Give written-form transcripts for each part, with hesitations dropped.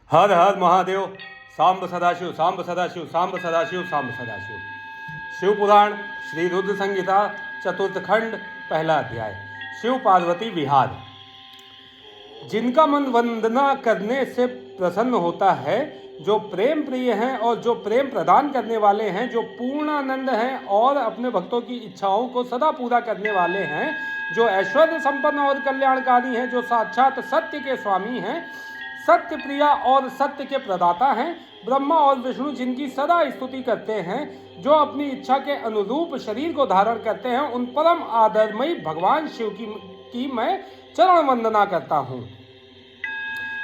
हर हर महादेव। सांब सदाशिव, सांब सदाशिव, सांब सदाशिव, सांब सदाशिव। शिव पुराण श्री रुद्र संहिता चतुर्थ खंड पहला अध्याय। शिव पार्वती विहार। जिनका मन वंदना करने से प्रसन्न होता है, जो प्रेम प्रिय हैं और जो प्रेम प्रदान करने वाले हैं, जो पूर्णानंद हैं और अपने भक्तों की इच्छाओं को सदा पूरा करने वाले हैं, जो ऐश्वर्य संपन्न और कल्याणकारी हैं, जो साक्षात सत्य के स्वामी हैं, सत्य प्रिया और सत्य के प्रदाता हैं, ब्रह्मा और विष्णु जिनकी सदा स्तुति करते हैं, जो अपनी इच्छा के अनुरूप शरीर को धारण करते हैं, उन परम आदरमयी भगवान शिव की मैं चरण वंदना करता हूँ।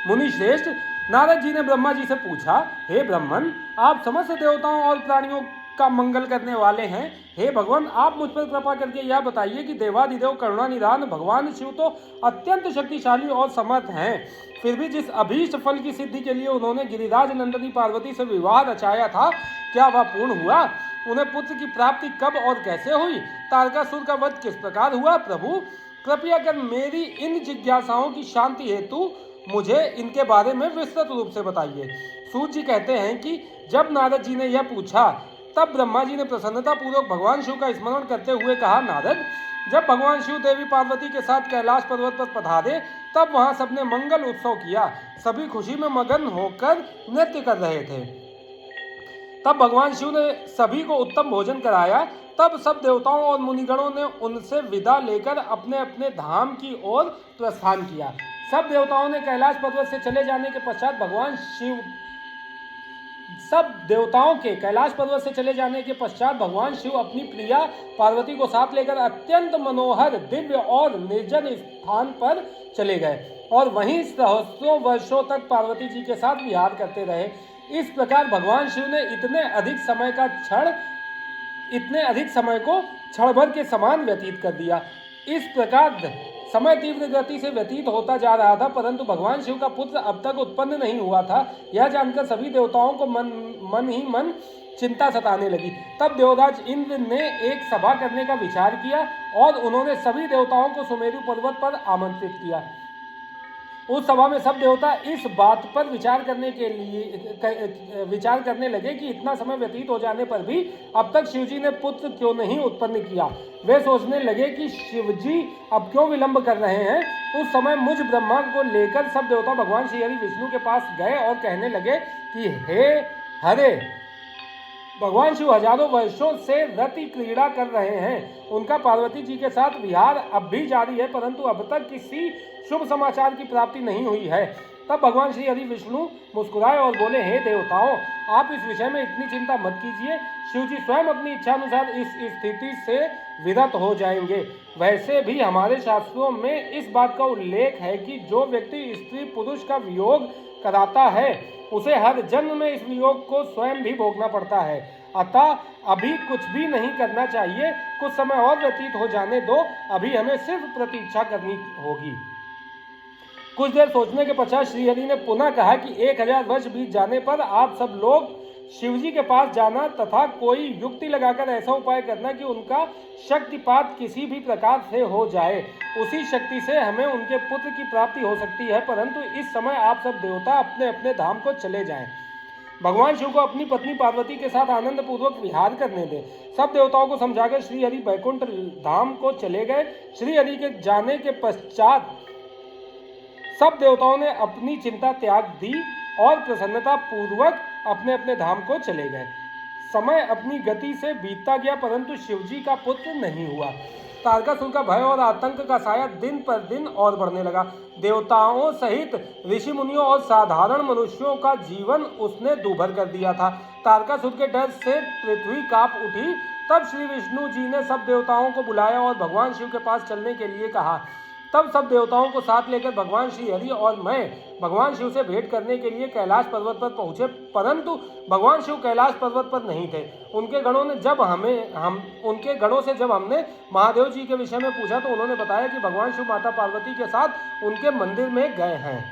मुनि श्रेष्ठ, नारद जी ने ब्रह्मा जी से पूछा, हे ब्रह्मन, आप समस्त देवताओं और प्राणियों का मंगल करने वाले हैं। हे भगवान, आप मुझ पर कृपा करके यह बताइए कि देवादिदेव करुणानिधान भगवान शिव तो अत्यंत शक्तिशाली और समर्थ हैं, फिर भी जिस अभीष्ट फल की सिद्धि के लिए उन्होंने गिरिराज नंदनी पार्वती से विवाह रचाया था, क्या वह पूर्ण हुआ? उन्हें पुत्र की प्राप्ति कब और कैसे हुई? तारकासुर का वध किस प्रकार हुआ? प्रभु, कृपया कर मेरी इन जिज्ञासाओं की शांति हेतु मुझे इनके बारे में विस्तृत रूप से बताइए। सूत जी कहते हैं कि जब नारद जी ने यह पूछा, तब ब्रह्मा जी ने प्रसन्नता पूर्वक भगवान शिव का स्मरण करते हुए कहा, नारद, जब भगवान शिव देवी पार्वती के साथ कैलाश पर्वत पर पधारे, तब वहां सबने मंगल उत्सव किया। सभी खुशी में मगन होकर नृत्य कर रहे थे। तब भगवान शिव ने सभी को उत्तम भोजन कराया। तब सब देवताओं और मुनिगणों ने उनसे विदा लेकर अपने अपने धाम की ओर प्रस्थान किया। सब देवताओं ने कैलाश पर्वत से चले जाने के पश्चात भगवान शिव अपनी प्रिया पार्वती को साथ लेकर अत्यंत मनोहर, दिव्य और निर्जन स्थान पर चले गए और वहीं सहस्रों वर्षों तक पार्वती जी के साथ विहार करते रहे। इस प्रकार भगवान शिव ने इतने अधिक समय को क्षण भर के समान व्यतीत कर दिया। इस प्रकार समय तीव्र गति से व्यतीत होता जा रहा था, परंतु भगवान शिव का पुत्र अब तक उत्पन्न नहीं हुआ था। यह जानकर सभी देवताओं को मन ही मन चिंता सताने लगी। तब देवराज इंद्र ने एक सभा करने का विचार किया और उन्होंने सभी देवताओं को सुमेरु पर्वत पर आमंत्रित किया। उस सभा में सब देवता इस बात पर विचार करने लगे कि इतना समय व्यतीत हो जाने पर भी अब तक शिवजी ने पुत्र क्यों नहीं उत्पन्न किया। वे सोचने लगे कि शिवजी अब क्यों विलंब कर रहे हैं। उस समय मुझ ब्रह्मा को लेकर सब देवता भगवान श्री हरि विष्णु के पास गए और कहने लगे कि हे हरे, भगवान शिव हजारों वर्षों से रति क्रीड़ा कर रहे हैं। उनका पार्वती जी के साथ विहार अब भी जारी है, परंतु अब तक किसी शुभ समाचार की प्राप्ति नहीं हुई है। तब भगवान श्री हरि विष्णु मुस्कुराए और बोले, हे देवताओं, आप इस विषय में इतनी चिंता मत कीजिए। शिव जी स्वयं अपनी इच्छानुसार इस स्थिति से विरत हो जाएंगे। वैसे भी हमारे शास्त्रों में इस बात का उल्लेख है कि जो व्यक्ति स्त्री पुरुष का वियोग कराता है, उसे हर जन्म में इस वियोग को स्वयं भी भोगना पड़ता है। अतः अभी कुछ भी नहीं करना चाहिए, कुछ समय और व्यतीत हो जाने दो। अभी हमें सिर्फ प्रतीक्षा करनी होगी। कुछ देर सोचने के पश्चात श्रीहरि ने पुनः कहा कि 1000 वर्ष बीत जाने पर आप सब लोग शिवजी के पास जाना तथा कोई युक्ति लगाकर ऐसा उपाय करना कि उनका शक्तिपात किसी भी प्रकार से हो जाए। उसी शक्ति से हमें उनके पुत्र की प्राप्ति हो सकती है, परंतु इस समय आप सब देवता अपने अपने धाम को चले जाएं। भगवान शिव को अपनी पत्नी पार्वती के साथ आनंद पूर्वक विहार करने दें। सब देवताओं को समझाकर श्रीहरि बैकुंठ धाम को चले गए। श्रीहरि के जाने के पश्चात सब देवताओं ने अपनी चिंता त्याग दी और प्रसन्नता पूर्वक अपने अपने धाम को चले गए। समय अपनी गति से बीतता गया, परंतु शिवजी का पुत्र नहीं हुआ। तारकासुर का भय और आतंक का साया दिन पर दिन और बढ़ने लगा। देवताओं सहित ऋषि मुनियों और साधारण मनुष्यों का जीवन उसने दूभर कर दिया था। तारकासुर के डर से पृथ्वी कांप उठी। तब श्री विष्णु जी ने सब देवताओं को बुलाया और भगवान शिव के पास चलने के लिए कहा। तब सब देवताओं को साथ लेकर भगवान श्री हरि और मैं भगवान शिव से भेंट करने के लिए कैलाश पर्वत पर पहुंचे, परंतु भगवान शिव कैलाश पर्वत पर नहीं थे। उनके गणों से जब हमने महादेव जी के विषय में पूछा, तो उन्होंने बताया कि भगवान शिव माता पार्वती के साथ उनके मंदिर में गए हैं।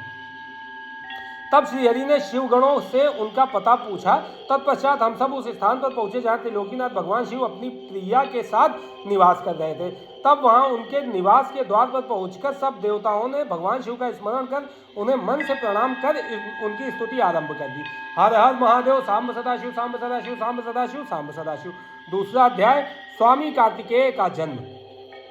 तब श्रीहरि ने शिवगणों से उनका पता पूछा। तत्पश्चात हम सब उस स्थान पर पहुंचे जहाँ त्रिलोकीनाथ भगवान शिव अपनी प्रिया के साथ निवास कर रहे थे। तब वहां उनके निवास के द्वार पर पहुंचकर सब देवताओं ने भगवान शिव का स्मरण कर उन्हें मन से प्रणाम कर उनकी स्तुति आरंभ कर दी। हर हर महादेव, सांब सदाशिव, सांब सदाशिव, सांब सदाशिव, सांब सदाशिव। दूसरा अध्याय, स्वामी कार्तिकेय का जन्म।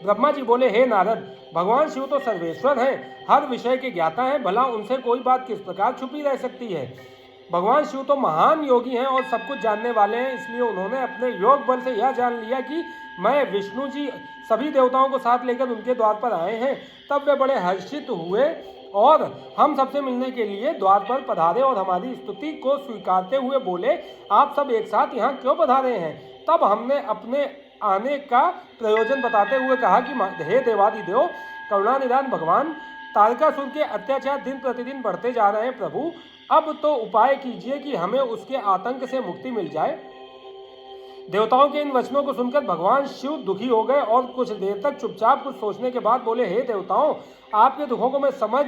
ब्रह्मा जी बोले, हे नारद, भगवान शिव तो सर्वेश्वर हैं, हर विषय के ज्ञाता हैं, भला उनसे कोई बात किस प्रकार छुपी रह सकती है। भगवान शिव तो महान योगी हैं और सब कुछ जानने वाले हैं, इसलिए उन्होंने अपने योग बल से यह जान लिया कि मैं विष्णु जी सभी देवताओं को साथ लेकर उनके द्वार पर आए हैं। तब वे बड़े हर्षित हुए और हम सबसे मिलने के लिए द्वार पर पधारे और हमारी स्तुति को स्वीकारते हुए बोले, आप सब एक साथ यहाँ क्यों पधारे हैं। तब हमने अपने आने का प्रयोजन बताते हुए कहा कि हे देवादिदेव, करुणानिधान भगवान, तारकासुर के अत्याचार दिन प्रतिदिन बढ़ते जा रहे हैं। प्रभु, अब तो उपाय कीजिए कि हमें उसके आतंक से मुक्ति मिल जाए। देवताओं के इन वचनों को सुनकर भगवान शिव दुखी हो गए और कुछ देर तक चुपचाप कुछ सोचने के बाद बोले, हे देवताओं, आपके दुखों को मैं समझ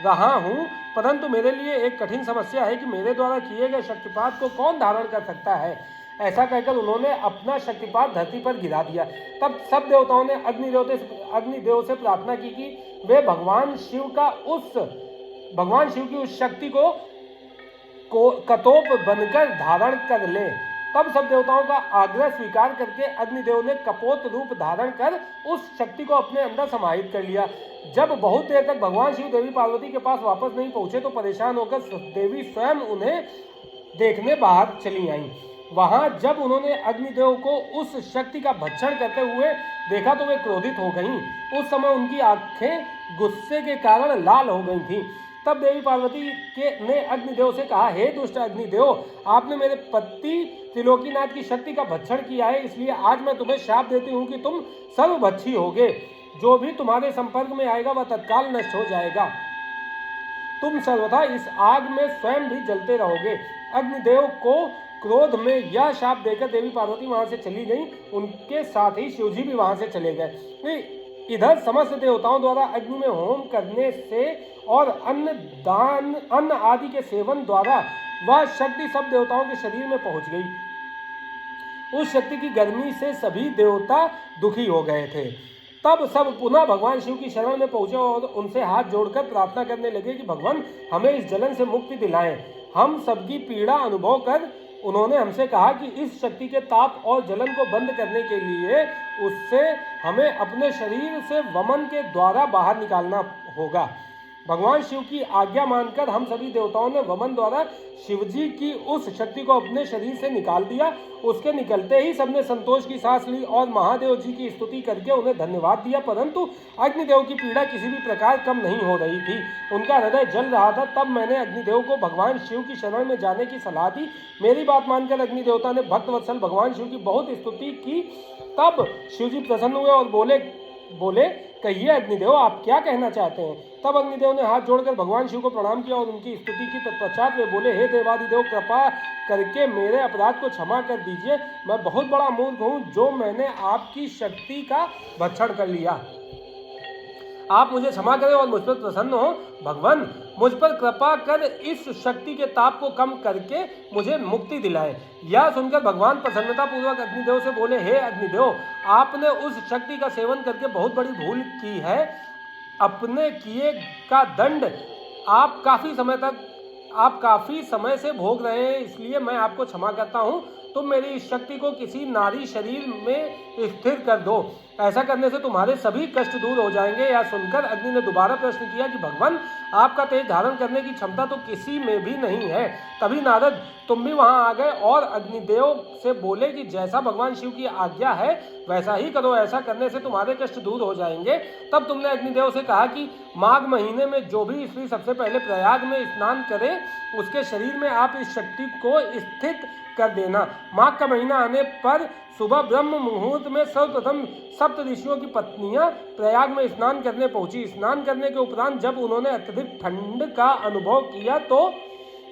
रहा हूँ, परंतु मेरे लिए एक कठिन समस्या है कि मेरे द्वारा किए गए शक्तिपात को कौन धारण कर सकता है। ऐसा कहकर उन्होंने अपना शक्तिपात धरती पर गिरा दिया। तब सब देवताओं ने अग्निदेव से प्रार्थना की कि वे भगवान शिव की उस शक्ति को कतोप बनकर धारण कर ले। तब सब देवताओं का आग्रह स्वीकार करके अग्निदेव ने कपोत रूप धारण कर उस शक्ति को अपने अंदर समाहित कर लिया। जब बहुत देर तक भगवान शिव देवी पार्वती के पास वापस नहीं पहुंचे तो परेशान होकर देवी स्वयं उन्हें देखने बाहर चली आईं। वहां जब उन्होंने अग्निदेव को उस शक्ति का भक्षण करते हुए देखा तो वे क्रोधित हो गईं। उस समय उनकी आंखें गुस्से के कारण लाल हो गई थीं। तब देवी पार्वती ने अग्निदेव से कहा, हे दुष्ट अग्निदेव, आपने मेरे पति त्रिलोकीनाथ की शक्ति का भक्षण किया है, इसलिए आज मैं तुम्हें श्राप देती हूँ कि तुम सर्वभक्षी होगे। जो भी तुम्हारे संपर्क में आएगा वह तत्काल नष्ट हो जाएगा। तुम सर्वथा इस आग में स्वयं भी जलते रहोगे। अग्निदेव को क्रोध में यह शाप देकर देवी पार्वती वहां से चली गई। उनके साथ ही शिवजी भी वहां से चले गए। इधर समस्त देवताओं द्वारा अग्नि में होम करने से और अन्न आदि के सेवन द्वारा वह शक्ति सब देवताओं के शरीर में पहुंच गई। उस शक्ति की गर्मी से सभी देवता दुखी हो गए थे। तब सब पुनः भगवान शिव की शरण में पहुंचे और उनसे हाथ जोड़कर प्रार्थना करने लगे कि भगवान हमें इस जलन से मुक्ति दिलाएं। हम सबकी पीड़ा अनुभव कर उन्होंने हमसे कहा कि इस शक्ति के ताप और जलन को बंद करने के लिए उससे हमें अपने शरीर से वमन के द्वारा बाहर निकालना होगा। भगवान शिव की आज्ञा मानकर हम सभी देवताओं ने वमन द्वारा शिवजी की उस शक्ति को अपने शरीर से निकाल दिया। उसके निकलते ही सबने संतोष की सांस ली और महादेव जी की स्तुति करके उन्हें धन्यवाद दिया, परंतु अग्निदेव की पीड़ा किसी भी प्रकार कम नहीं हो रही थी। उनका हृदय जल रहा था। तब मैंने अग्निदेव को भगवान शिव की शरण में जाने की सलाह दी। मेरी बात मानकर अग्निदेवता ने भक्तवत्सल भगवान शिव की बहुत स्तुति की। तब शिवजी प्रसन्न हुए और बोले कहिए अग्निदेव, आप क्या कहना चाहते हैं। तब अग्निदेव ने हाथ जोड़कर भगवान शिव को प्रणाम किया और उनकी स्तुति की। तत्पश्चात वे बोले, हे देवादिदेव, कृपा करके मेरे अपराध को क्षमा कर दीजिए। मैं बहुत बड़ा मूर्ख हूँ जो मैंने आपकी शक्ति का भक्षण कर लिया। आप मुझे क्षमा करें और मुझ पर प्रसन्न हो। भगवान मुझ पर कृपा कर इस शक्ति के ताप को कम करके मुझे मुक्ति दिलाए। यह सुनकर भगवान प्रसन्नता पूर्वक अग्निदेव से बोले, हे अग्निदेव, आपने उस शक्ति का सेवन करके बहुत बड़ी भूल की है। अपने किए का दंड आप काफी समय से भोग रहे हैं, इसलिए मैं आपको क्षमा करता हूँ। तुम मेरी इस शक्ति को किसी नारी शरीर में स्थिर कर दो, ऐसा करने से तुम्हारे सभी कष्ट दूर हो जाएंगे। यह सुनकर अग्नि ने दोबारा प्रश्न किया कि भगवान, आपका तेज धारण करने की क्षमता तो किसी में भी नहीं है। तभी नारद तुम भी वहां आ गए और अग्निदेव से बोले कि जैसा भगवान शिव की आज्ञा है वैसा ही करो, ऐसा करने से तुम्हारे कष्ट दूर हो जाएंगे। तब तुमने अग्निदेव से कहा कि माघ महीने में जो भी स्त्री सबसे पहले प्रयाग में स्नान करे उसके शरीर में आप इस शक्ति को स्थित कर देना। माघ का महीना आने पर सुबह ब्रह्म मुहूर्त में सर्वप्रथम सप्त ऋषियों की पत्नियां प्रयाग में स्नान करने पहुंची। स्नान करने के उपरांत जब उन्होंने अत्यधिक ठंड का अनुभव किया तो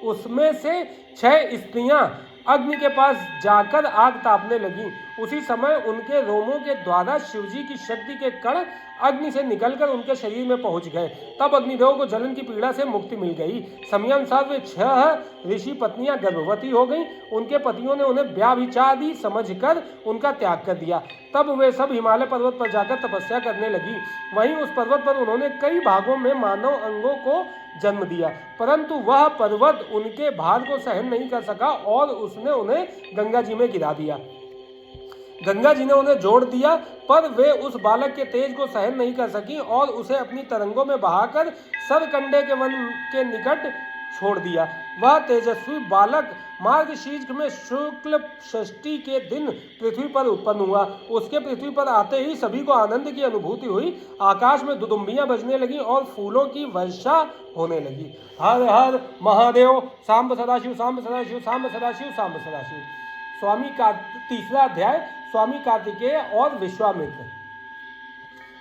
उसमें से 6 स्त्रियां अग्नि के पास जाकर आग तापने लगी। उसी समय उनके रोमों के द्वारा शिवजी की शक्ति के कण अग्नि से निकलकर उनके शरीर में पहुंच गए। तब अग्निदेव को जलन की पीड़ा से मुक्ति मिल गई। समयानुसार वे 6 ऋषि पत्नियां गर्भवती हो गईं। उनके पतियों ने उन्हें व्याभिचारी समझकर उनका त्याग कर दिया। तब वे सब हिमालय पर्वत पर जाकर तपस्या करने लगी। वहीं उस पर्वत पर उन्होंने कई भागों में मानव अंगों को जन्म दिया, परंतु वह पर्वत उनके भार को सहन नहीं कर सका और उसने उन्हें गंगा जी में गिरा दिया। गंगा जी ने उन्हें जोड़ दिया, पर वे उस बालक के तेज को सहन नहीं कर सकी और उसे अपनी तरंगों में बहाकर सरकंडे के वन के निकट छोड़ दिया। वह तेजस्वी बालक मार्गशीर्ष में शुक्ल षष्ठी के दिन पृथ्वी पर उत्पन्न हुआ। उसके पृथ्वी पर आते ही सभी को आनंद की अनुभूति हुई। आकाश में दुदुम्बियां बजने लगी और फूलों की वर्षा होने लगी। हर हर महादेव। सांब सदाशिव, सांब सदाशिव, सांब सदाशिव, सांब सदाशिव। स्वामी का तीसरा अध्याय, स्वामी कार्तिकेय और विश्वामित्र।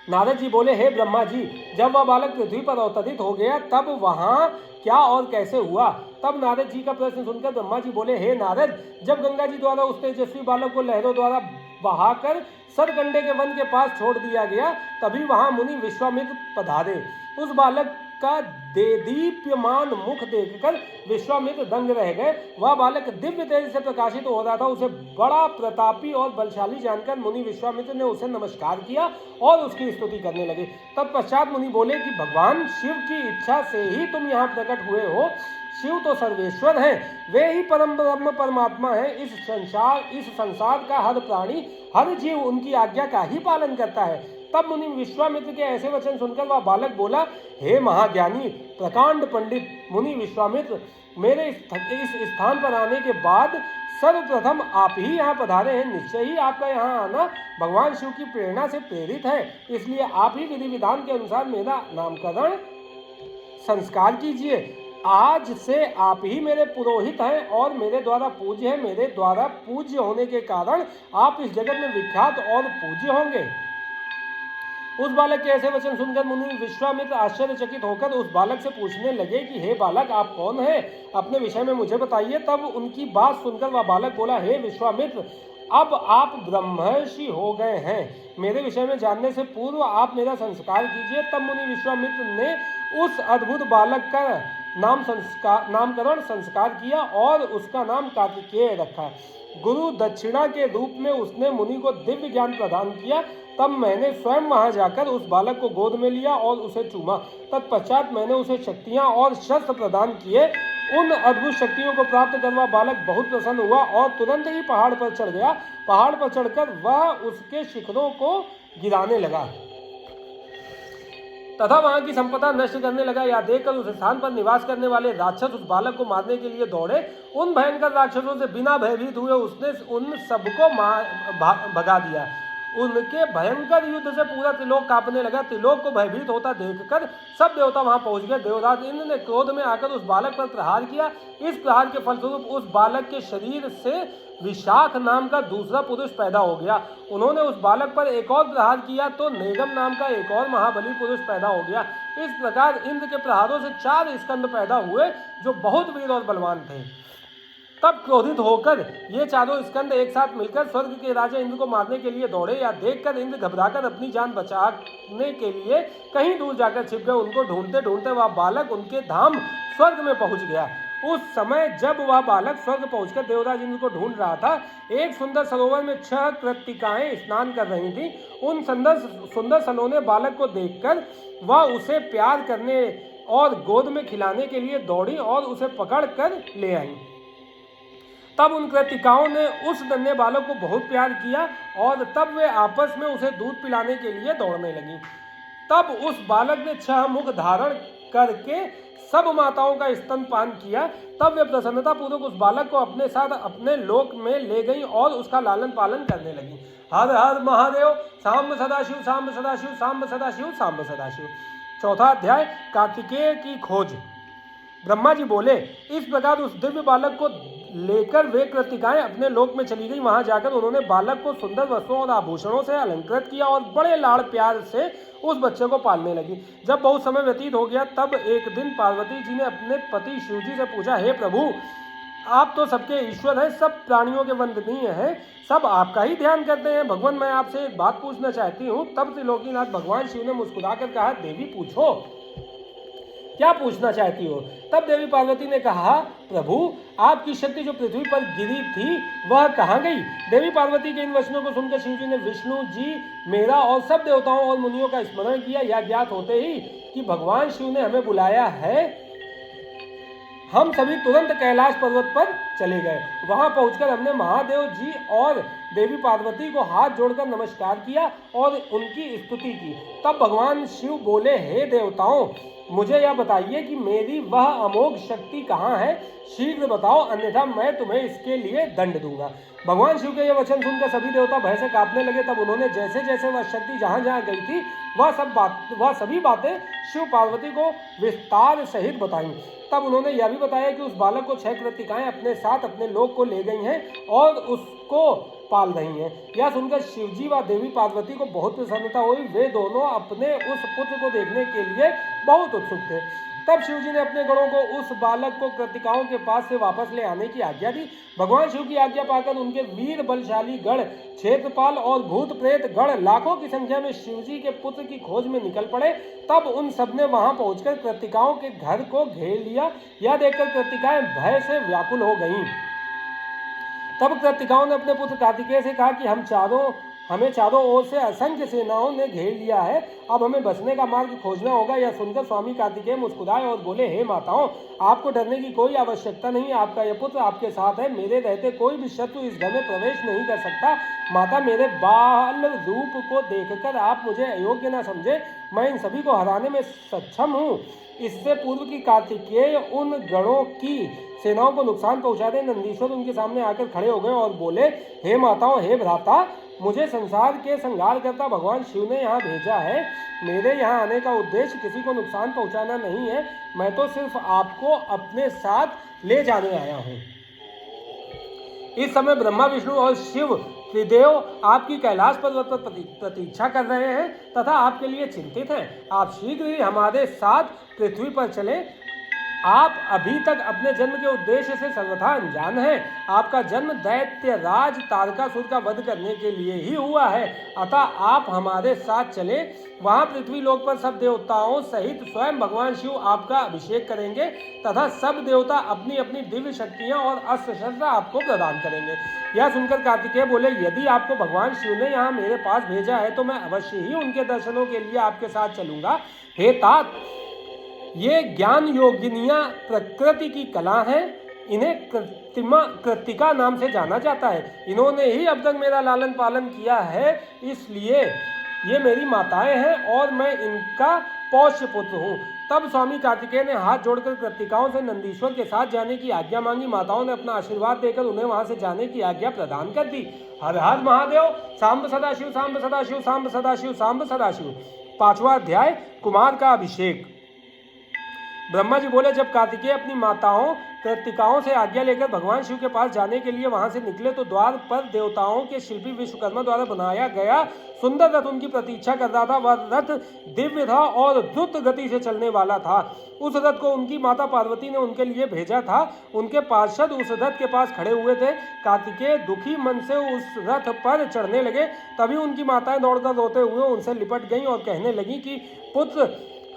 नारद जी बोले, हे ब्रह्मा जी, जब वह बालक पृथ्वी पर अवतरित हो गया तब वहां क्या और कैसे हुआ? तब नारद जी का प्रश्न सुनकर ब्रह्मा जी बोले, हे नारद, जब गंगा जी द्वारा उस तेजस्वी बालक को लहरों द्वारा बहाकर सरकंडे के वन के पास छोड़ दिया गया, तभी वहां मुनि विश्वामित्र पधारे। उस बालक का देदीप्यमान मुख देखकर विश्वामित्र दंग रह गए। वह बालक दिव्य तेज से प्रकाशित हो रहा था। उसे बड़ा प्रतापी और बलशाली जानकर मुनि विश्वामित्र ने उसे नमस्कार किया और उसकी स्तुति करने लगे। तत्पश्चात मुनि बोले कि भगवान शिव की इच्छा से ही तुम यहाँ प्रकट हुए हो। शिव तो सर्वेश्वर हैं, वे ही परम ब्रह्म परमात्मा हैं। इस संसार का हर प्राणी, हर जीव उनकी आज्ञा का ही पालन करता है। तब मुनि विश्वामित्र के ऐसे वचन सुनकर वह बालक बोला, हे महाज्ञानी प्रकांड पंडित मुनि विश्वामित्र, मेरे इस स्थान पर आने के बाद सर्वप्रथम आप ही यहाँ पधारे हैं। निश्चय ही आपका यहाँ आना भगवान शिव की प्रेरणा से प्रेरित है, इसलिए आप ही विधि विधान के अनुसार मेरा नामकरण संस्कार कीजिए। आज से आप ही मेरे पुरोहित हैं और मेरे द्वारा पूज्य हैं। मेरे द्वारा पूज्य होने के कारण आप इस जगत में विख्यात और पूज्य होंगे। उस बालक के ऐसे वचन सुनकर मुनि विश्वामित्र आश्चर्यचकित होकर उस बालक से पूछने लगे कि हे बालक, आप कौन हैं? अपने विषय में मुझे बताइए। तब उनकी बात सुनकर वह बालक बोला, हे विश्वामित्र, अब आप ब्रह्मर्षि हो गए हैं। मेरे विषय में जानने से पूर्व आप मेरा संस्कार कीजिए। तब मुनि विश्वामित्र ने उस अद्भुत बालक का नामकरण संस्कार किया और उसका नाम कार्तिकेय रखा। गुरु दक्षिणा के रूप में उसने मुनि को दिव्य ज्ञान प्रदान किया। तब मैंने स्वयं वहां जाकर उस बालक को गोद में लिया और उसे चूमा। तत्पश्चात मैंने उसे शक्तियां और शस्त्र प्रदान किए। उन अद्भुत शक्तियों को प्राप्त कर वह बालक बहुत प्रसन्न हुआ और तुरंत ही पहाड़ पर चढ़ गया। पहाड़ पर चढ़कर वह उसके शिखरों को गिराने लगा तथा वहां की संपदा नष्ट करने लगा। यह देखकर उस स्थान पर निवास करने वाले राक्षस उस बालक को मारने के लिए दौड़े। उन भयंकर राक्षसों से बिना भयभीत हुए उसने उन सबको भगा दिया। उनके भयंकर युद्ध से पूरा त्रिलोक कांपने लगा। त्रिलोक को भयभीत होता देखकर सब देवता वहां पहुंच गए। देवराज इंद्र ने क्रोध में आकर उस बालक पर प्रहार किया। इस प्रहार के फलस्वरूप उस बालक के शरीर से विशाख नाम का दूसरा पुरुष पैदा हो गया। उन्होंने उस बालक पर एक और प्रहार किया तो नेगम नाम का एक और महाबली पुरुष पैदा हो गया। इस प्रकार इंद्र के प्रहारों से 4 स्कंद पैदा हुए जो बहुत वीर और बलवान थे। तब क्रोधित होकर ये चारों स्कंद एक साथ मिलकर स्वर्ग के राजा इंद्र को मारने के लिए दौड़े। या देखकर इंद्र घबराकर अपनी जान बचाने के लिए कहीं दूर जाकर छिप गए। उनको ढूंढते ढूंढते वह बालक उनके धाम स्वर्ग में पहुंच गया। उस समय जब वह बालक स्वर्ग पहुंचकर देवराज इंद्र को ढूंढ रहा था, एक सुंदर सरोवर में 6 कृत्तिकाएं स्नान कर रही थीं। उन सुंदर सलोने बालक को देखकर वह उसे प्यार करने और गोद में खिलाने के लिए दौड़ी और उसे पकड़ कर ले आई। तब उन कृतिकाओं ने उस नन्हे बालक को बहुत प्यार किया और तब वे आपस में उसे दूध पिलाने के लिए दौड़ने लगी। तब उस बालक ने 6 मुख धारण करके सब माताओं का स्तनपान किया। तब वे प्रसन्नतापूर्वक उस बालक को अपने साथ अपने लोक में ले गई और उसका लालन पालन करने लगी। हर हर महादेव। सांब सदाशिव, सांब सदाशिव, सांब सदाशिव, सांब सदाशिव। चौथा अध्याय, कार्तिकेय की खोज। ब्रह्मा जी बोले, इस प्रकार उस दिव्य बालक को लेकर वे कृतिकाएं अपने लोक में चली गई। वहां जाकर उन्होंने बालक को सुंदर वस्त्रों और आभूषणों से अलंकृत किया और बड़े लाड़ प्यार से उस बच्चे को पालने लगी। जब बहुत समय व्यतीत हो गया तब एक दिन पार्वती जी ने अपने पति शिवजी से पूछा, हे प्रभु, आप तो सबके ईश्वर हैं, सब प्राणियों के वंदनीय हैं, सब आपका ही ध्यान करते हैं। भगवान, मैं आपसे एक बात पूछना चाहती हूँ। तब त्रिलोकीनाथ भगवान शिव ने मुस्कुराकर कहा, देवी पूछो, क्या पूछना चाहती हो? तब देवी पार्वती ने कहा, प्रभु, आपकी शक्ति जो पृथ्वी पर गिरी थी वह कहाँ गई? देवी पार्वती के इन वचनों को सुनकर शिव जी ने विष्णु जी, मेरा और सब देवताओं और मुनियों का स्मरण किया। यह ज्ञात होते ही कि भगवान शिव ने हमें बुलाया है, हम सभी तुरंत कैलाश पर्वत पर चले गए। वहां पहुंचकर हमने महादेव जी और देवी पार्वती को हाथ जोड़कर नमस्कार किया और उनकी स्तुति की। तब भगवान शिव बोले, हे देवताओं, मुझे यह बताइए कि मेरी वह अमोघ शक्ति कहाँ है? शीघ्र बताओ, अन्यथा मैं तुम्हें इसके लिए दंड दूंगा। भगवान शिव के ये वचन सुनकर सभी देवता भय से कांपने लगे। तब उन्होंने जैसे जैसे वह शक्ति जहाँ जहाँ गई थी वह सभी बातें शिव पार्वती को विस्तार सहित बताई। तब उन्होंने यह भी बताया कि उस बालक को 6 कृतिकाएं अपने साथ अपने लोक को ले गई हैं और उसको पाल रही हैं। यह सुनकर शिवजी व देवी पार्वती को बहुत प्रसन्नता हुई। वे दोनों अपने उस पुत्र को देखने के लिए बहुत उत्सुक थे। तब शिवजी ने अपने गणों को उस बालक को कृतिकाओं के पास से वापस ले आने की आज्ञा दी। भगवान शिव की आज्ञा पाकर उनके वीर बलशाली गण, क्षेत्रपाल और भूत प्रेत गण लाखों की संख्या में शिवजी के पुत्र की खोज में निकल पड़े। तब उन सबने वहां पहुंचकर कृतिकाओं के घर को घेर लिया। यह देखकर कृतिकाएं भय से व्याकुल हो गईं। तब कृतिकाओं ने अपने पुत्र कार्तिकेय से कहा कि हमें चारों ओर से असंख्य सेनाओं ने घेर लिया है, अब हमें बचने का मार्ग खोजना होगा। यह सुनकर स्वामी कार्तिकेय मुस्कुराए और बोले, हे माताओं, आपको डरने की कोई आवश्यकता नहीं। आपका यह पुत्र आपके साथ है। मेरे रहते कोई भी शत्रु इस घर में प्रवेश नहीं कर सकता। माता, मेरे बाल रूप को देखकर आप मुझे अयोग्य न समझे। मैं इन सभी को हराने में सक्षम हूँ। इससे पूर्व की कार्तिकेय उन गणों की सेनाओं को नुकसान पहुंचा दे, नंदीश्वर उनके सामने आकर खड़े हो गए और बोले, हे माताओं, हे भ्राता, मुझे संसार के संहार करता भगवान शिव ने यहाँ भेजा है। मेरे यहाँ आने का उद्देश्य किसी को नुकसान पहुंचाना नहीं है। मैं तो सिर्फ आपको अपने साथ ले जाने आया हूँ। इस समय ब्रह्मा, विष्णु और शिव त्रिदेव आपकी कैलाश पर्वत पर प्रतीक्षा कर रहे हैं तथा आपके लिए चिंतित हैं। आप शीघ्र ही हमारे साथ पृथ्वी पर चलें। आप अभी तक अपने जन्म के उद्देश्य से सर्वथा अनजान हैं। आपका जन्म दैत्य राज तारकासुर का वध करने के लिए ही हुआ है। अतः आप हमारे साथ चले। वहां पृथ्वी लोक पर सब देवताओं सहित स्वयं भगवान शिव आपका अभिषेक करेंगे तथा सब देवता अपनी अपनी दिव्य शक्तियां और अस्त्र शस्त्र आपको प्रदान करेंगे। यह सुनकर कार्तिकेय बोले, यदि आपको भगवान शिव ने यहाँ मेरे पास भेजा है तो मैं अवश्य ही उनके दर्शनों के लिए आपके साथ चलूंगा। हे तात, ये ज्ञान योगिनियां प्रकृति की कला हैं। इन्हें कृतिका नाम से जाना जाता है। इन्होंने ही अब तक मेरा लालन पालन किया है, इसलिए ये मेरी माताएं हैं और मैं इनका पौष्य पुत्र हूँ। तब स्वामी कार्तिकेय ने हाथ जोड़कर कृतिकाओं से नंदीश्वर के साथ जाने की आज्ञा मांगी। माताओं ने अपना आशीर्वाद देकर उन्हें वहां से जाने की आज्ञा प्रदान कर दी। हर हर महादेव। सांब सदाशिव, सांब सदाशिव, सांब सदाशिव, सांब सदाशिव। 5वां अध्याय, कुमार का अभिषेक। ब्रह्मा जी बोले, जब कार्तिकेय अपनी माताओं कृतिकाओं से आज्ञा लेकर भगवान शिव के पास जाने के लिए वहां से निकले तो द्वार पर देवताओं के शिल्पी विश्वकर्मा द्वारा बनाया गया सुंदर रथ उनकी प्रतीक्षा कर रहा था। वह रथ दिव्य था और द्रुत गति से चलने वाला था। उस रथ को उनकी माता पार्वती ने उनके लिए भेजा था। उनके पार्षद उस रथ के पास खड़े हुए थे। कार्तिकेय दुखी मन से उस रथ पर चढ़ने लगे। तभी उनकी माताएं दौड़कर रोते हुए उनसे लिपट गईं और कहने लगी कि पुत्र,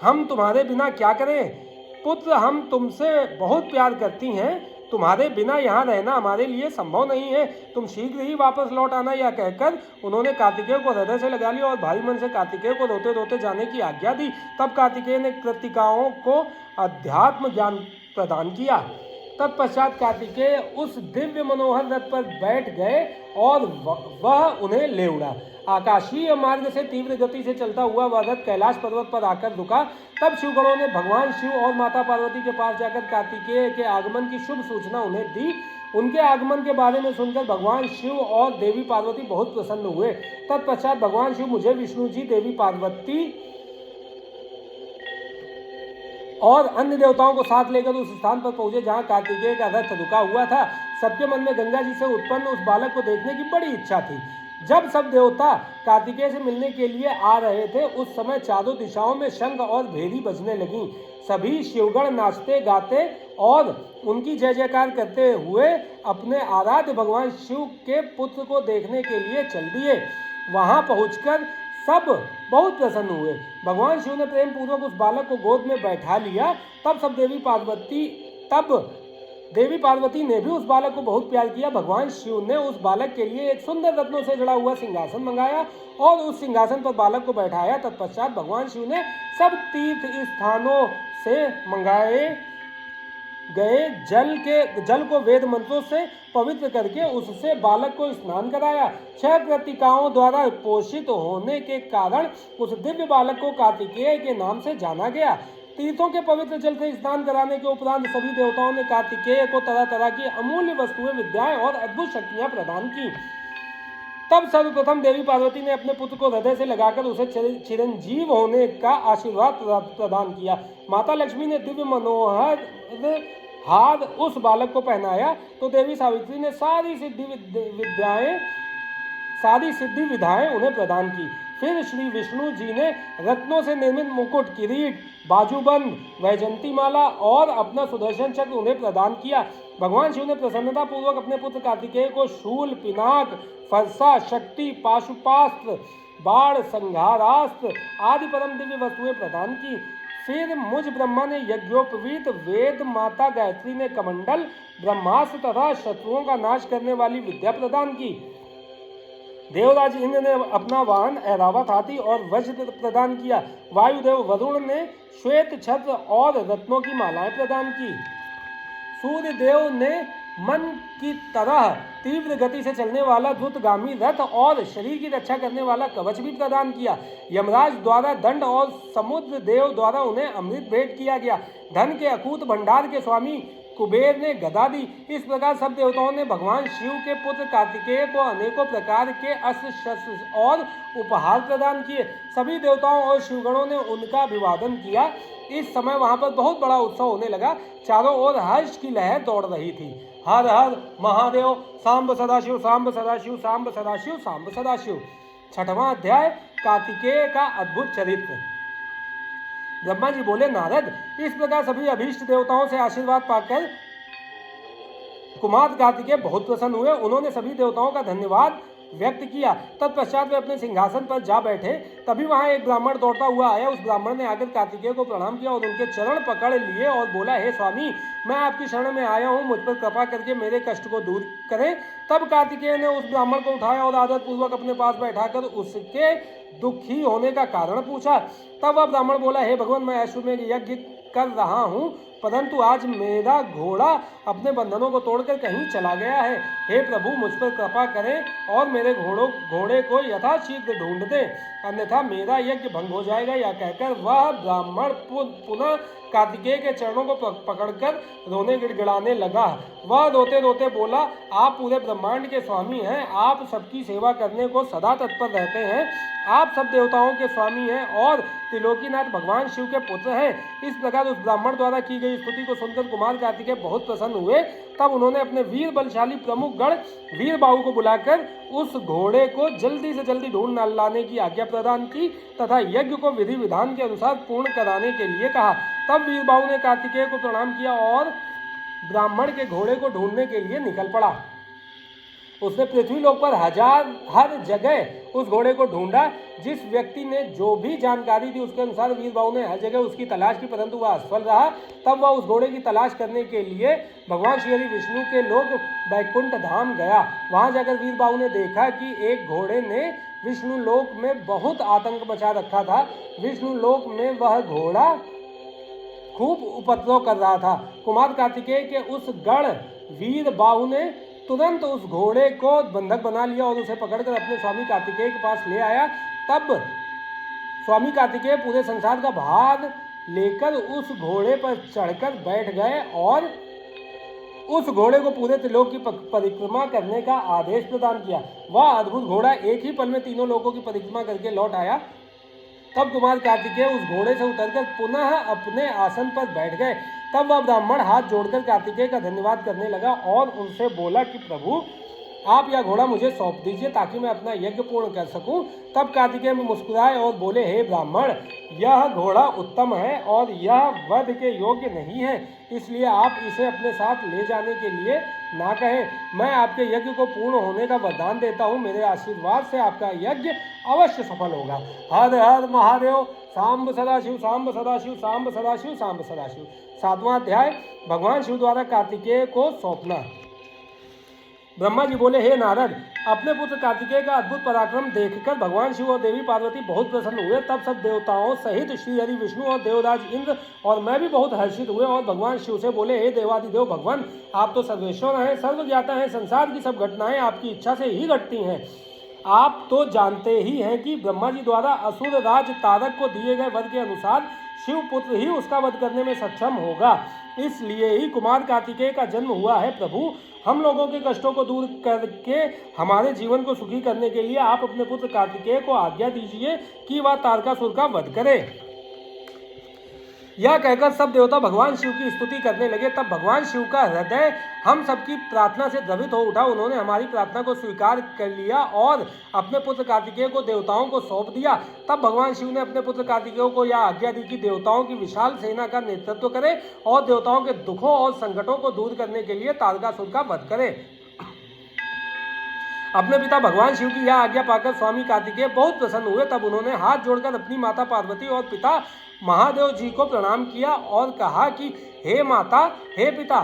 हम तुम्हारे बिना क्या करें? पुत्र, हम तुमसे बहुत प्यार करती हैं। तुम्हारे बिना यहाँ रहना हमारे लिए संभव नहीं है। तुम शीघ्र ही वापस लौट आना। यह कहकर उन्होंने कार्तिकेय को हृदय से लगा लिया और भारी मन से कार्तिकेय को रोते रोते जाने की आज्ञा दी। तब कार्तिकेय ने कृतिकाओं को अध्यात्म ज्ञान प्रदान किया। तत्पश्चात कार्तिकेय उस दिव्य मनोहर रथ पर बैठ गए और वह उन्हें ले उड़ा। आकाशीय मार्ग से तीव्र गति से चलता हुआ वह रथ कैलाश पर्वत पर आकर रुका। तब शिवगणों ने भगवान शिव और माता पार्वती के पास जाकर कार्तिकेय के आगमन की शुभ सूचना उन्हें दी। उनके आगमन के बारे में सुनकर भगवान शिव और देवी पार्वती बहुत प्रसन्न हुए। तत्पश्चात भगवान शिव मुझे, विष्णु जी, देवी पार्वती और अन्य देवताओं को साथ लेकर उस स्थान पर पहुंचे जहां कार्तिकेय का रथ रुका हुआ था। सबके मन में गंगा जी से उत्पन्न उस बालक को देखने की बड़ी इच्छा थी। जब सब देवता कार्तिकेय से मिलने के लिए आ रहे थे उस समय चारों दिशाओं में शंख और भेरी बजने लगी। सभी शिवगण नाचते गाते और उनकी जय जयकार करते हुए अपने आराध्य भगवान शिव के पुत्र को देखने के लिए चल दिए। वहां पहुंचकर सब बहुत प्रसन्न हुए। भगवान शिव ने प्रेम पूर्वक उस बालक को गोद में बैठा लिया। तब देवी पार्वती ने भी उस बालक को बहुत प्यार किया। भगवान शिव ने उस बालक के लिए एक सुंदर रत्नों से जड़ा हुआ सिंहासन मंगाया और उस सिंहासन पर बालक को बैठाया। तत्पश्चात भगवान शिव ने सब तीर्थ स्थानों से मंगाए गए जल को वेद मंत्रों से पवित्र करके उससे बालक को स्नान कराया। 6 कृतिकाओं द्वारा पोषित होने के कारण उस दिव्य बालक को कार्तिकेय के नाम से जाना गया। तीर्थों के पवित्र जल से स्नान कराने के उपरांत सभी देवताओं ने कार्तिकेय को तरह तरह की अमूल्य वस्तुएं, विद्याएं और अद्भुत शक्तियां प्रदान की। तब सर्वप्रथम देवी पार्वती ने अपने पुत्र को हृदय से लगाकर उसे चिरंजीव होने का आशीर्वाद प्रदान किया। माता लक्ष्मी ने दिव्य मनोहर हार उस बालक को पहनाया तो देवी सावित्री ने सारी सिद्धि विधाएं उन्हें प्रदान की। फिर श्री विष्णु जी ने रत्नों से निर्मित मुकुट, किरीट, बाजूबंद, वैजंती माला और अपना सुदर्शन चक्र उन्हें प्रदान किया। भगवान शिव ने प्रसन्नता पूर्वक अपने पुत्र कार्तिकेय को शूल, पिनाक, फरसा, शक्ति, पाशुपास्त्र, बाण, संहारास्त्र आदि परम दिव्य वस्तुएं प्रदान की। फिर मुझ ब्रह्मा ने यज्ञोपवीत, वेद माता गायत्री ने कमंडल, ब्रह्मास्त्र तथा शत्रुओं का नाश करने वाली विद्या प्रदान की। देवराज इंद्र ने अपना वाहन ऐरावत हाथी और वज्र प्रदान किया। वायुदेव वरुण ने श्वेत छत्र और रत्नों की मालाएं प्रदान की। सूर्य देव ने मन की तरह तीव्र गति से चलने वाला द्रुतगामी रथ और शरीर की रक्षा करने वाला कवच भी प्रदान किया। यमराज द्वारा दंड और समुद्र देव द्वारा उन्हें अमृत भेंट किया गया। धन के अकूत भंडार के स्वामी कुबेर ने गदा दी। इस प्रकार सब देवताओं ने भगवान शिव के पुत्र कार्तिकेय को अनेकों प्रकार के अस्त्र शस्त्र और उपहार प्रदान किए। सभी देवताओं और शिवगणों ने उनका अभिवादन किया। इस समय वहां पर बहुत बड़ा उत्सव होने लगा। चारों ओर हर्ष की लहर दौड़ रही थी। हर हर महादेव, सांब सदाशिव, सांब सदाशिव, सांब सदाशिव, सांब सदाशिव। 6वां अध्याय, कार्तिकेय का अद्भुत चरित्र। ब्रह्मा जी बोले, नारद, इस प्रकार सभी अभीष्ट देवताओं से आशीर्वाद पाकर कुमार कार्तिकेय बहुत प्रसन्न हुए। उन्होंने सभी देवताओं का धन्यवाद व्यक्त किया। तत्पश्चात वे अपने सिंहासन पर जा बैठे। तभी वहां एक ब्राह्मण दौड़ता हुआ आया। उस ब्राह्मण ने आकर कार्तिकेय को प्रणाम किया और उनके चरण पकड़ लिए और बोला, हे स्वामी, मैं आपकी शरण में आया हूँ, मुझ पर कृपा करके मेरे कष्ट को दूर करें। तब कार्तिकेय ने उस ब्राह्मण को उठाया और आदर पूर्वक अपने पास बैठाकर उसके दुखी होने का कारण पूछा। तब वह ब्राह्मण बोला, हे भगवान, मैं अश्वमेध यज्ञ कर रहा हूँ, परंतु आज मेरा घोड़ा अपने बंधनों को तोड़कर कहीं चला गया है। हे प्रभु, मुझ पर कृपा करें और मेरे घोड़े को यथाशीघ्र ढूंढ दें, अन्यथा मेरा यज्ञ भंग हो जाएगा। यह कहकर वह ब्राह्मण पुनः कार्तिकेय के चरणों को पकड़कर रोने गिड़गिड़ाने लगा। वह रोते रोते बोला, आप पूरे ब्रह्मांड के स्वामी हैं, आप सबकी सेवा करने को सदा तत्पर रहते हैं, आप सब देवताओं के स्वामी हैं और त्रिलोकीनाथ भगवान शिव के पुत्र हैं। इस प्रकार उस ब्राह्मण द्वारा की गई स्तुति को सुनकर कुमार कार्तिकेय बहुत प्रसन्न हुए। तब उन्होंने अपने वीर बलशाली प्रमुख गण वीरबाहु को बुलाकर उस घोड़े को जल्दी से जल्दी ढूंढ लाने की आज्ञा प्रदान की तथा यज्ञ को विधि विधान के अनुसार पूर्ण कराने के लिए कहा। तब वीरबाहु ने कार्तिकेय को प्रणाम किया और ब्राह्मण के घोड़े को ढूंढने के लिए निकल पड़ा। उसने पृथ्वी लोक पर हर जगह उस घोड़े को ढूंढा। जिस व्यक्ति ने जो भी जानकारी दी उसके अनुसार वीरबाहु ने हर जगह उसकी तलाश की, परंतु वह असफल रहा। तब वह उस घोड़े की तलाश करने के लिए भगवान श्री विष्णु के लोक बैकुंठ धाम गया। वहां जाकर वीरबाहु ने देखा कि एक घोड़े ने विष्णु लोक में बहुत आतंक मचा रखा था। विष्णु लोक में वह घोड़ा खूब उपद्रव कर रहा था। कुमार कार्तिकेय के उस गण वीरबाहु ने तुरंत उस घोड़े को बंधक बना लिया और उसे पकड़कर अपने स्वामी कार्तिकेय के पास ले आया। तब स्वामी कार्तिकेय पूरे संसार का भार लेकर उस घोड़े पर चढ़कर बैठ गए और उस घोड़े को पूरे त्रिलोक की परिक्रमा करने का आदेश प्रदान किया। वह अद्भुत घोड़ा एक ही पल में तीनों लोकों की परिक्रमा करके लौट आया। तब कुमार कार्तिकेय उस घोड़े से उतरकर पुनः अपने आसन पर बैठ गए। तब वह ब्राह्मण हाथ जोड़कर कार्तिकेय का धन्यवाद करने लगा और उनसे बोला कि प्रभु, आप यह घोड़ा मुझे सौंप दीजिए ताकि मैं अपना यज्ञ पूर्ण कर सकूं। तब कार्तिकेय मुस्कुराए और बोले, हे ब्राह्मण, यह घोड़ा उत्तम है और यह वध के योग्य नहीं है, इसलिए आप इसे अपने साथ ले जाने के लिए ना कहें। मैं आपके यज्ञ को पूर्ण होने का वरदान देता हूँ, मेरे आशीर्वाद से आपका यज्ञ अवश्य सफल होगा। हर हर महादेव। सांब सदाशिव, सांब सदाशिव, सांब सदाशिव, सांब सदाशिव। 7वां अध्याय, भगवान शिव द्वारा कार्तिकेय को सौंपना। ब्रह्मा जी बोले, हे नारद, अपने पुत्र कार्तिकेय का अद्भुत पराक्रम देखकर भगवान शिव और देवी पार्वती बहुत प्रसन्न हुए। तब सब देवताओं सहित श्री हरि, विष्णु और देवराज इंद्र और मैं भी बहुत हर्षित हुए और भगवान शिव से बोले, हे देवादिदेव भगवान, आप तो सर्वेश्वर हैं, सर्वज्ञाता हैं, संसार की सब घटनाएं आपकी इच्छा से ही घटती हैं। आप तो जानते ही हैं कि ब्रह्मा जी द्वारा असुर राज तारक को दिए गए वध के अनुसार शिव पुत्र ही उसका वध करने में सक्षम होगा, इसलिए ही कुमार कार्तिकेय का जन्म हुआ है। प्रभु, हम लोगों के कष्टों को दूर करके हमारे जीवन को सुखी करने के लिए आप अपने पुत्र कार्तिकेय को आज्ञा दीजिए कि वह तारकासुर का वध करे। यह कहकर सब देवता भगवान शिव की स्तुति करने लगे। तब भगवान शिव का हृदय हम सबकी प्रार्थना से द्रवित हो उठा। उन्होंने हमारी प्रार्थना को स्वीकार कर लिया और अपने पुत्र कार्तिकेय को देवताओं को सौंप दिया। तब भगवान शिव ने अपने पुत्र कार्तिकेय को यह आज्ञा दी कि देवताओं की विशाल सेना का नेतृत्व करे और देवताओं के दुखों और संकटों को दूर करने के लिए तारकासुर का वध करे। अपने पिता भगवान शिव की यह आज्ञा पाकर स्वामी कार्तिकेय बहुत प्रसन्न हुए। तब उन्होंने हाथ जोड़कर अपनी माता पार्वती और पिता महादेव जी को प्रणाम किया और कहा कि हे माता, हे पिता,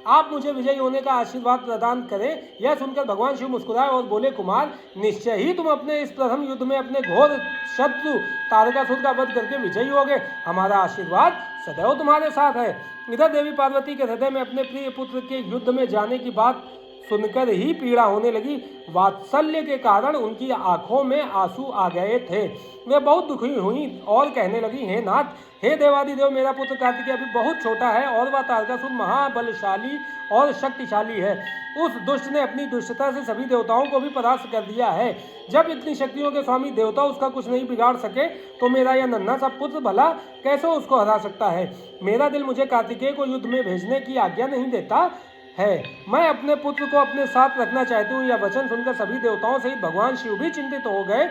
आप मुझे विजयी होने का आशीर्वाद प्रदान करें। यह सुनकर भगवान शिव मुस्कुराए और बोले, कुमार, निश्चय ही तुम अपने इस प्रथम युद्ध में अपने घोर शत्रु तारकासुर का वध करके विजयी होगे। हमारा आशीर्वाद सदैव तुम्हारे साथ है। इधर देवी पार्वती के हृदय में अपने प्रिय पुत्र के युद्ध में जाने की बात सुनकर ही पीड़ा होने लगी। वात्सल्य के कारण उनकी आंखों में आंसू आ गए थे। वे बहुत दुखी हुई और कहने लगी, हे नाथ, हे देवादिदेव, मेरा पुत्र कार्तिकेय अभी बहुत छोटा है और वह तारकासुर महाबलशाली और शक्तिशाली है। उस दुष्ट ने अपनी दुष्टता से सभी देवताओं को भी परास्त कर दिया है। जब इतनी शक्तियों के स्वामी देवता उसका कुछ नहीं बिगाड़ सके तो मेरा यह नन्हा सा पुत्र भला कैसे उसको हरा सकता है। मेरा दिल मुझे कार्तिकेय को युद्ध में भेजने की आज्ञा नहीं देता है। मैं अपने पुत्र को अपने साथ रखना चाहती हूँ। यह वचन सुनकर सभी देवताओं सहित भगवान शिव भी चिंतित हो गए।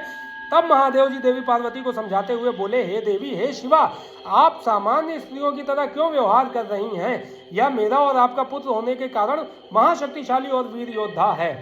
तब महादेव जी देवी पार्वती को समझाते हुए बोले, हे देवी, हे शिवा, आप सामान्य स्त्रियों की तरह क्यों व्यवहार कर रही हैं? यह मेरा और आपका पुत्र होने के कारण महाशक्तिशाली और वीर योद्धा है।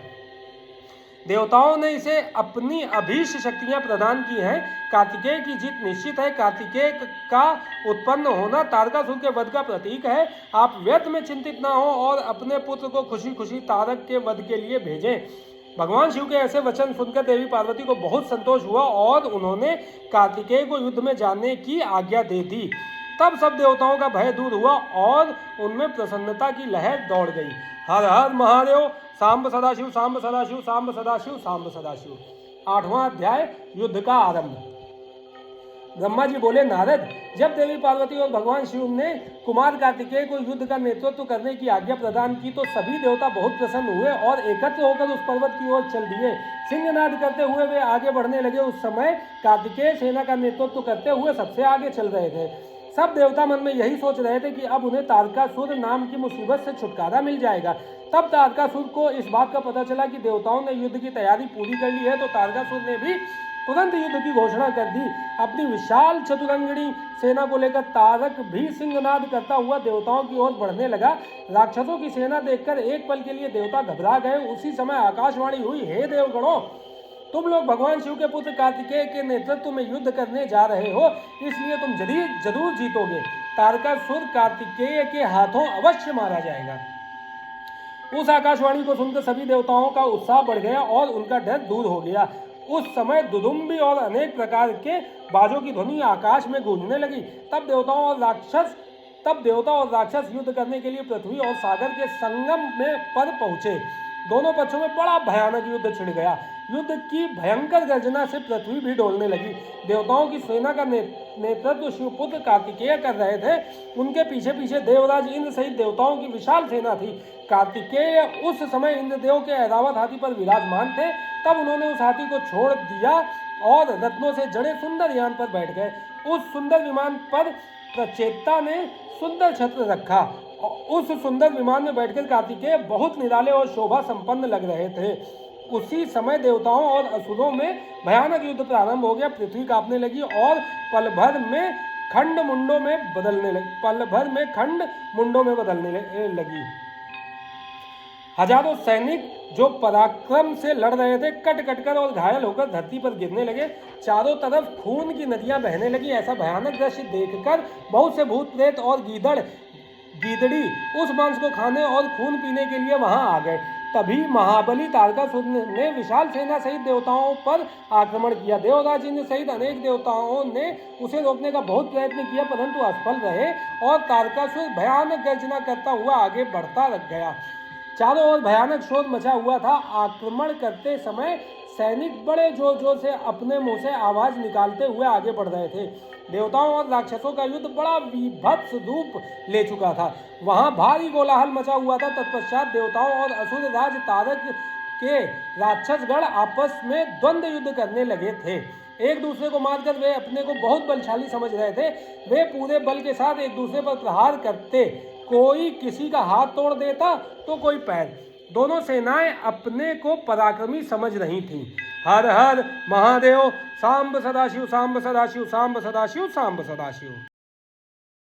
देवताओं ने इसे अपनी अभीष्ट शक्तियां प्रदान की हैं। कार्तिकेय की जीत निश्चित है। कार्तिकेय का उत्पन्न होना तारकासुर के वध का प्रतीक है। आप व्यर्थ में चिंतित ना हो और अपने पुत्र को खुशी खुशी तारक के वध के लिए भेजें। भगवान शिव के ऐसे वचन सुनकर देवी पार्वती को बहुत संतोष हुआ और उन्होंने कार्तिकेय को युद्ध में जाने की आज्ञा दे दी। तब सब देवताओं का भय दूर हुआ और उनमें प्रसन्नता की लहर दौड़ गई। हर हर महादेव। सांब सदाशिव, सांब सदाशिव, सांब सदाशिव, सांब सदाशिव। 8वां अध्याय, युद्ध का आरंभ। ब्रह्मा जी बोले, नारद, जब देवी पार्वती और भगवान शिव ने कुमार कार्तिकेय को युद्ध का नेतृत्व करने की आज्ञा प्रदान की तो सभी देवता बहुत प्रसन्न हुए और एकत्र होकर उस पर्वत की ओर चल दिए। सिंहनाद करते हुए वे आगे बढ़ने लगे। उस समय कार्तिकेय सेना का नेतृत्व करते हुए सबसे आगे चल रहे थे। सब देवता मन में यही सोच रहे थे कि अब उन्हें तारकासुर नाम की मुसीबत से छुटकारा मिल जाएगा। तब तारकासुर को इस बात का पता चला कि देवताओं ने युद्ध की तैयारी पूरी कर ली है तो तारकासुर ने भी तुरंत युद्ध की घोषणा कर दी। अपनी विशाल चतुरंगिणी सेना को लेकर तारक भी सिंहनाद करता हुआ देवताओं की ओर बढ़ने लगा। राक्षसों की सेना देखकर एक पल के लिए देवता घबरा गए। उसी समय आकाशवाणी हुई, हे देवगणों, तुम लोग भगवान शिव के पुत्र कार्तिकेय के नेतृत्व में युद्ध करने जा रहे हो, इसलिए तुम जरूर जीतोगे। तारकासुर कार्तिकेय के हाथों अवश्य मारा जाएगा। उस आकाशवाणी को सुनकर सभी देवताओं का उत्साह बढ़ गया और उनका डर दूर हो गया। उस समय दुदुम्बी और अनेक प्रकार के बाजों की ध्वनि आकाश में गूंजने लगी। तब देवता और राक्षस युद्ध करने के लिए पृथ्वी और सागर के संगम में पर पहुंचे। दोनों पक्षों में बड़ा भयानक युद्ध छिड़ गया। युद्ध की भयंकर गर्जना से पृथ्वी भी डोलने लगी। देवताओं की सेना का नेतृत्व शिवपुत्र कार्तिकेय कर रहे थे। उनके पीछे पीछे देवराज इंद्र सहित देवताओं की विशाल सेना थी। कार्तिकेय उस समय इंद्रदेव के ऐरावत हाथी पर विराजमान थे। तब उन्होंने उस हाथी को छोड़ दिया और रत्नों से जड़े सुंदर यान पर बैठ गए। उस सुंदर विमान पर प्रचेता ने सुंदर छत्र रखा उस सुंदर विमान में बैठकर कार्तिकेय बहुत निराले और शोभा संपन्न लग रहे थे। उसी समय देवताओं और असुरों में भयानक युद्ध प्रारंभ हो गया। पृथ्वी कांपने लगी और पल भर में खंड मुंडों में बदलने लगी। हजारों सैनिक जो पराक्रम से लड़ रहे थे कट कट कर और घायल होकर धरती पर गिरने लगे। चारों तरफ खून की नदियां बहने लगी। ऐसा भयानक दृश्य देखकर बहुत से भूत प्रेत और गीदड़ी उस मांस को खाने और खून पीने के लिए वहां आ गए। तभी महाबली तारकासुर ने विशाल सेना सहित देवताओं पर आक्रमण किया। देवराज इंद्र सहित अनेक देवताओं ने उसे रोकने का बहुत प्रयत्न किया, परंतु असफल रहे और तारकासुर भयानक गर्जना करता हुआ आगे बढ़ता रह गया। चारों ओर भयानक शोर मचा हुआ था। आक्रमण करते समय सैनिक बड़े जोर जोर से अपने मुंह से आवाज निकालते हुए आगे बढ़ रहे थे। देवताओं और राक्षसों का युद्ध बड़ा विभत्स रूप ले चुका था। वहां भारी कोलाहल मचा हुआ था। तत्पश्चात देवताओं और असुर राज तारक के राक्षसगण आपस में द्वंद्व युद्ध करने लगे थे। एक दूसरे को मारकर वे अपने को बहुत बलशाली समझ रहे थे। वे पूरे बल के साथ एक दूसरे पर प्रहार करते। कोई किसी का हाथ तोड़ देता तो कोई पैर। दोनों सेनाएं अपने को पराक्रमी समझ रही थीं। हर हर महादेव, सांब सदाशिव, सांब सदाशिव, सांब सदाशिव, सांब सदाशिव।